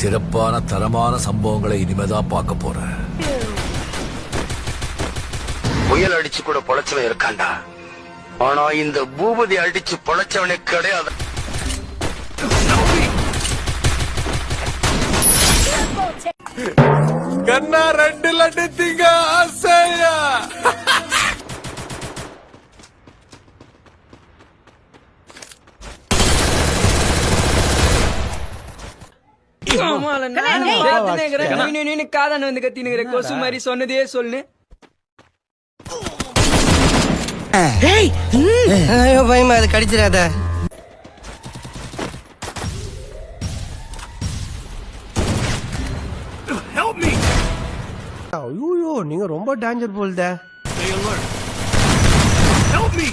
சிறப்பான தரமான சம்பவங்களை இனிமேதான் பார்க்க போறேன். புயல் அடிச்சு கூட பொழைச்சவன் இருக்காண்டா. ஆனா இந்த பூபதி அடிச்சு பொழைச்சவனே கிடையாது. கண்ணா 2 லட்டு திங்க ஆசையா. காதான வந்து கத்தினுங்கிற கொசு மாதிரி சொன்னதே சொல்லு. பயமா அது கடிச்சிடாத. ஐயோ நீங்க ரொம்ப டேஞ்சர் போல்த. Help me!